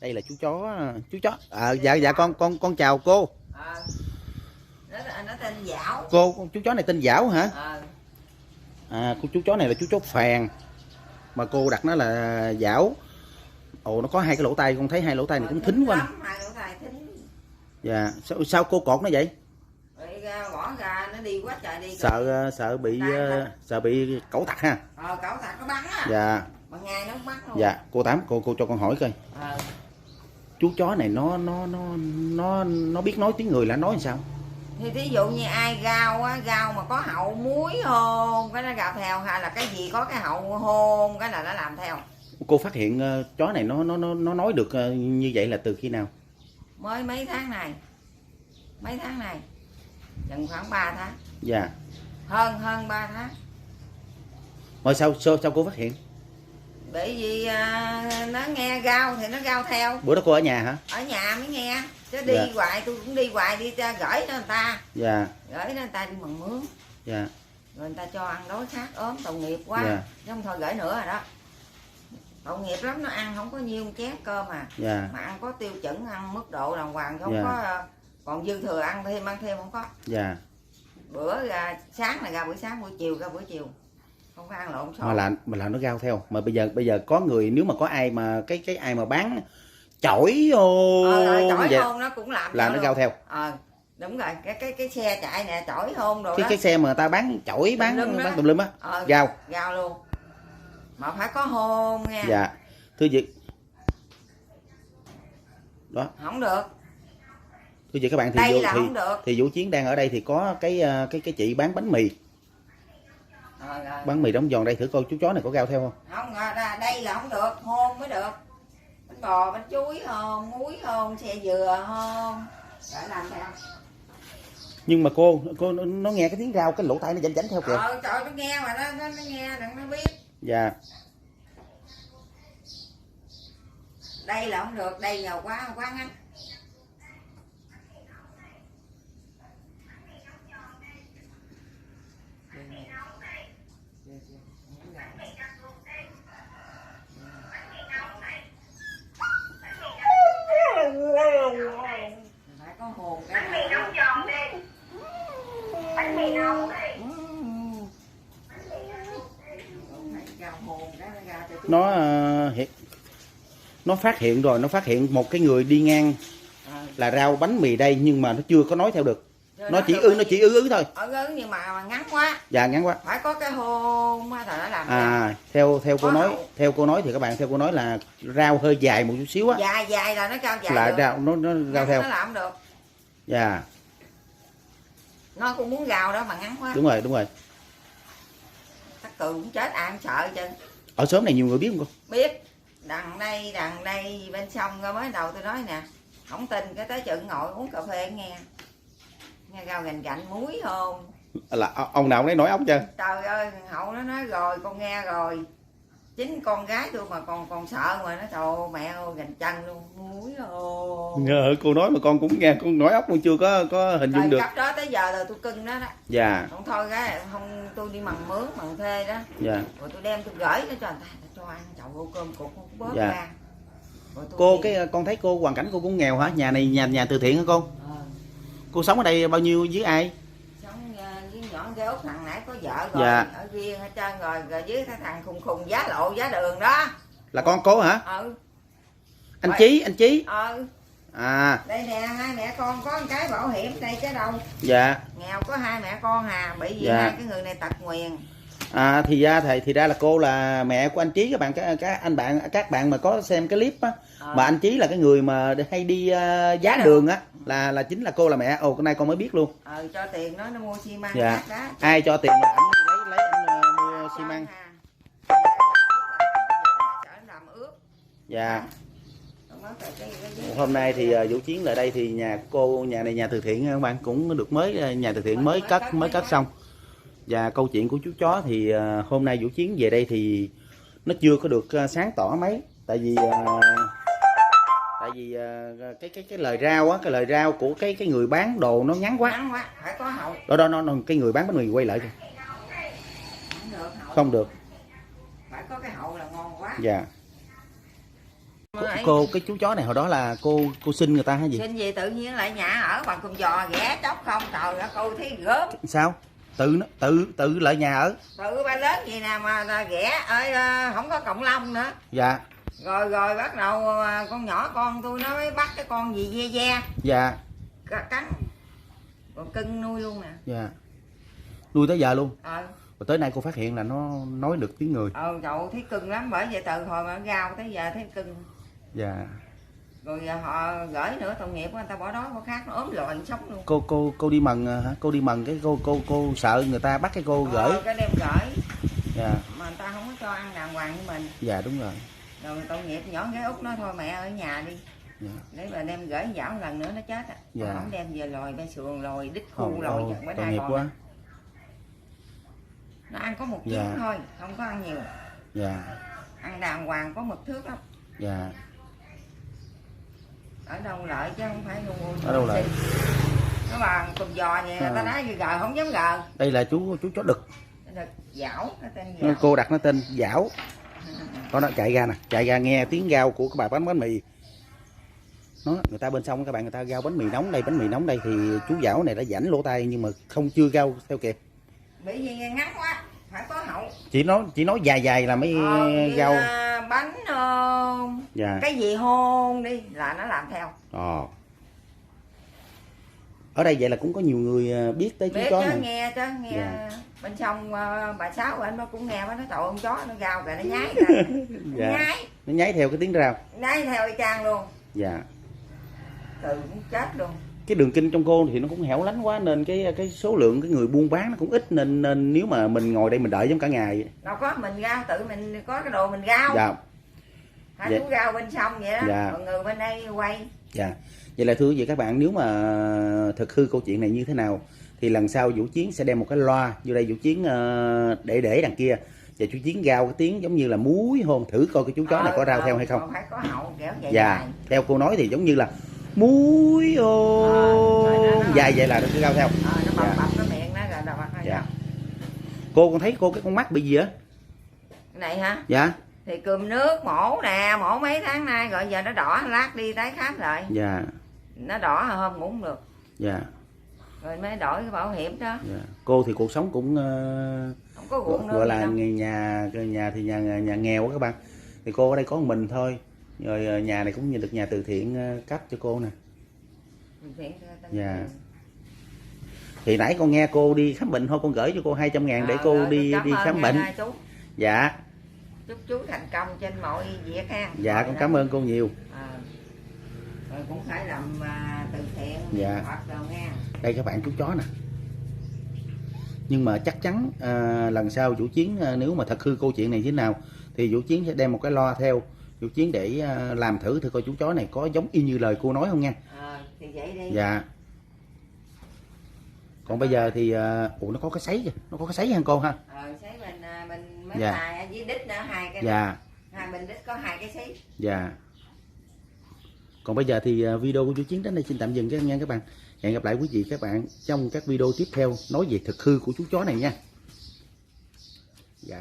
Đây là chú chó. Dạ con chào cô. Nó tên Dảo. Cô chú chó này tên Dảo hả? Chú chó này là chú chó phèn mà cô đặt nó là Dảo. Ồ, nó có hai cái lỗ tai, con thấy hai lỗ tai này cũng thính quá nè. Hai lỗ tai thính. Dạ, sao cô cột nó vậy? Bỏ ra nó đi quá trời đi. Sợ bị cẩu tặc ha. Cẩu tặc nó bắn á. Dạ. Bằng ngày nó bắn luôn. Dạ, cô Tám, cô cho con hỏi coi. Chú chó này nó biết nói tiếng người là nói làm sao? Thì thí dụ như ai gao á, gao mà có hậu muối hôn cái nó gào theo, hay là cái gì có cái hậu hôn cái là nó làm theo. Cô phát hiện chó này nó nói được như vậy là từ khi nào? Mới mấy tháng này chừng khoảng 3 tháng. Dạ. Hơn 3 tháng. Rồi sao cô phát hiện? Bởi vì nó nghe gao thì nó gao theo. Bữa đó cô ở nhà hả? Ở nhà mới nghe, chứ đi hoài tôi cũng đi hoài, đi gửi cho người ta. Dạ. Gửi cho người ta đi bằng mướn. Dạ. Rồi người ta cho ăn đói khát ốm tội nghiệp quá. Dạ. Chứ không thôi gửi nữa rồi đó. Tội nghiệp lắm, nó ăn không có nhiêu chén cơm mà. Dạ. Mà ăn có tiêu chuẩn, ăn mức độ đàng hoàng, không dạ. có còn dư thừa ăn thêm không có. Dạ. Bữa ra sáng là ra buổi sáng, buổi chiều ra buổi chiều. Không có ăn lộn xộn. Mà là nó gao theo. Mà bây giờ có người, nếu mà có ai mà cái ai mà bán chổi chổi hôn nó cũng làm là nó gao theo. Đúng rồi, cái xe chạy nè, chổi hôn rồi cái xe mà người ta bán chổi bán tùm lum á, gao luôn. Mà phải có hôn nha. Dạ. Thưa chị. Đó. Không được. Thưa chị các bạn, thì Vũ Chiến đang ở đây thì có cái chị bán bánh mì. Bánh mì đóng giòn đây, thử coi chú chó này có gao theo không? Không, đây là không được, hôn mới được. Bánh bò, bánh chuối hôn, muối hôn, xe dừa hôn. Phải làm theo. Nhưng mà cô nó nghe cái tiếng rao, cái lỗ tai nó chảnh theo kìa. Trời, nó nghe mà nó nghe đừng nó biết. Dạ. Đây là không được, đây là quá ngắn. Phải có hồn cái bánh mì nóng giòn đi. Bánh mì nóng đi. Nó phát hiện rồi, nó phát hiện một cái người đi ngang là rao bánh mì đây, nhưng mà nó chưa có nói theo được. Nó chỉ ư thôi. Nhưng mà ngắn quá. Dạ, ngắn quá. Phải có cái hôn mà nó làm. Theo cô nói thì các bạn, theo cô nói là rau hơi dài một chút xíu á. Dài là nó cao dài. Là rau nó rau theo. Nó làm được. Dạ. Nó cũng muốn gào đó mà ngắn quá. Đúng rồi. Tắc cừ cũng chết, ai không sợ chứ. Ở xóm này nhiều người biết không cô? Biết. Đằng đây bên sông mới đầu tôi nói nè. Không tin cái tới chừng ngồi uống cà phê nghe gao gành muối không. Là ông nào nấy nói ốc chưa? Trời ơi, hậu nó nói rồi, con nghe rồi. Chính con gái tôi mà còn sợ mà nó trời mẹ ơi gành chân luôn, muối không. Cô nói mà con cũng nghe, con nói ốc con chưa có hình dung được. Cấp đó tới giờ rồi tôi cưng đó. Dạ. Không thôi cái không tôi đi mần mướn mần thuê đó. Dạ. Rồi tôi đem tôi gửi nó cho người ta cho ăn chậu cơm cục không bớt ra. Cô con thấy cô hoàn cảnh cô cũng nghèo hả? Nhà này nhà từ thiện hả cô? Cô sống ở đây bao nhiêu với ai? Sống với nhỏ cái út thằng nãy có vợ rồi, ở riêng hết trơn rồi với cái thằng khùng giá lộ giá đường đó. Là con cô hả? Anh Chí. Đây nè, hai mẹ con có một cái bảo hiểm đây chứ đâu. Dạ. Nghèo có hai mẹ con hà, bởi vì hai cái người này tật nguyền. Thì ra là cô là mẹ của anh Chí, các bạn mà có xem cái clip á, mà anh Chí là cái người mà hay đi giá đường á, là chính là cô là mẹ. Cái nay con mới biết luôn. Cho tiền nó mua xi măng. Dạ. Ai cho tiền là ảnh lấy ảnh mua xi măng. Làm ướp. Dạ. Hôm nay thì Vũ Chiến lại đây thì nhà này nhà từ thiện các bạn, cũng được nhà từ thiện mới cất xong. Và câu chuyện của chú chó thì hôm nay Vũ Chiến về đây thì nó chưa có được sáng tỏ mấy, tại vì cái lời rao á, cái lời rao của cái người bán đồ nó ngắn quá. Phải có hậu. Đó cái người bán bánh mì quay lại kìa. Không được. Phải có cái hậu là ngon quá. Dạ. Cô cái chú chó này hồi đó là cô xin người ta hay gì? Xin gì tự nhiên lại nhà ở bằng cùng giò ghẻ chóc không, trời ơi cô thấy gớm. Sao? Tự lại nhà ở. Tự ba lớn gì nè mà ghẻ ơi, không có cọng lông nữa. Dạ. Rồi bắt đầu con nhỏ con tôi nó mới bắt cái con gì ve. Dạ. Cắn. Còn cưng nuôi luôn nè. Dạ. Nuôi tới giờ luôn. Rồi tới nay cô phát hiện là nó nói được tiếng người. Trời thấy cưng lắm, bởi vậy từ hồi mà gao tới giờ thấy cưng. Dạ. Rồi họ gửi nữa, tội nghiệp của người ta bỏ đó có khác nó ốm lòi sống luôn. Cô đi mần hả? Cô đi mần cái cô sợ người ta bắt cái cô gửi. Cái đem gửi. Dạ. Mà người ta không có cho ăn đàng hoàng như mình. Dạ đúng rồi. Rồi tội nghiệp nhỏ gái út nói thôi mẹ ở nhà đi. Dạ. Để mà đem gửi dảo lần nữa nó chết á. Dạ. Không đem về lòi bên sườn lòi đít khu lòi chật với hai con. Quá. Nó ăn có một dạ. Chiếc thôi, không có ăn nhiều. Dạ. Ăn đàng hoàng có mực thước lắm. Dạ. Ở đâu lợi chứ không phải ngu. Ở đâu lợi? Nó bằng cùm giò vậy, ta nói gờ không dám gờ. Đây là chú chó đực. Đực Dảo, nó tên Dảo. Cô đặt nó tên Dảo. Có nó chạy ra nè, chạy ra nghe tiếng gao của các bà bán bánh mì. Nó người ta bên sông các bạn, người ta gao bánh mì nóng đây, bánh mì nóng đây thì chú Dảo này đã rảnh lỗ tai nhưng mà không chưa gao theo kịp. Bởi vì ngắn quá, phải có hậu. Chỉ nói dài là mới gao. Bánh dạ. Cái gì hôn đi là nó làm theo. Ở đây vậy là cũng có nhiều người biết tới chú chó này. Nghe dạ. Bên sông bà Sáu anh nó cũng nghe, nó trời con chó nó gao kìa, nó nhái dạ. Nó nhái theo cái tiếng rao. Nhái theo y chang luôn. Dạ. Từ cũng chết luôn. Cái đường kinh trong cô thì nó cũng hẻo lánh quá nên cái số lượng cái người buôn bán nó cũng ít nên nếu mà mình ngồi đây mình đợi giống cả ngày. Đâu có, mình gao tự mình có cái đồ mình gao. Dạ. Hai chú gao bên sông vậy đó. Dạ. Còn người bên đây quay. Dạ. Vậy là thưa quý vị các bạn, nếu mà thực hư câu chuyện này như thế nào thì lần sau Vũ Chiến sẽ đem một cái loa vô đây, Vũ Chiến để đằng kia và chú Chiến gao cái tiếng giống như là múi hôn thử coi cái chú chó này có rao theo hay không. Phải có hậu kéo vậy. Dạ. Dài. Theo cô nói thì giống như là múi hôn dài vậy là nó cứ gao theo. Nó bập cái miệng nó rồi nó dạ. Cô còn thấy cô cái con mắt bị gì á? Cái này hả? Dạ. Thì cườm nước mổ nè, mổ mấy tháng nay rồi giờ nó đỏ, lát đi tái khám rồi. Dạ. Nó đỏ hôm cũng không được. Dạ. Rồi mới đổi cái bảo hiểm đó. Dạ. Cô thì cuộc sống cũng không có ruộng nữa gọi là nhà thì nhà nghèo các bạn. Thì cô ở đây có một mình thôi. Rồi nhà này cũng như được nhà từ thiện cấp cho cô nè. Dạ. Thì nãy con nghe cô đi khám bệnh thôi, con gửi cho cô 200.000 để cô đi khám bệnh. Chú. Dạ. Chúc chú thành công trên mọi việc ha. Dạ con cảm ơn cô nhiều. Rồi cũng phải làm từ thiện. Dạ. Hoặc đâu nghe. Đây các bạn chú chó nè. Nhưng mà chắc chắn lần sau Vũ Chiến nếu mà thật hư câu chuyện này thế nào thì Vũ Chiến sẽ đem một cái loa theo Vũ Chiến để làm thử coi chú chó này có giống y như lời cô nói không nha. Thì vậy đi. Dạ. Còn bây giờ thì nó có cái sấy kìa, nó có cái sấy hả cô ha? Sấy mình mấy dạ. tài với đít nữa, hai cái. Dạ. Hai bên đít có hai cái sấy. Dạ. Còn bây giờ thì video của Vũ Chiến đến đây xin tạm dừng các nha các bạn. Hẹn gặp lại quý vị các bạn trong các video tiếp theo nói về thực hư của chú chó này nha. Dạ.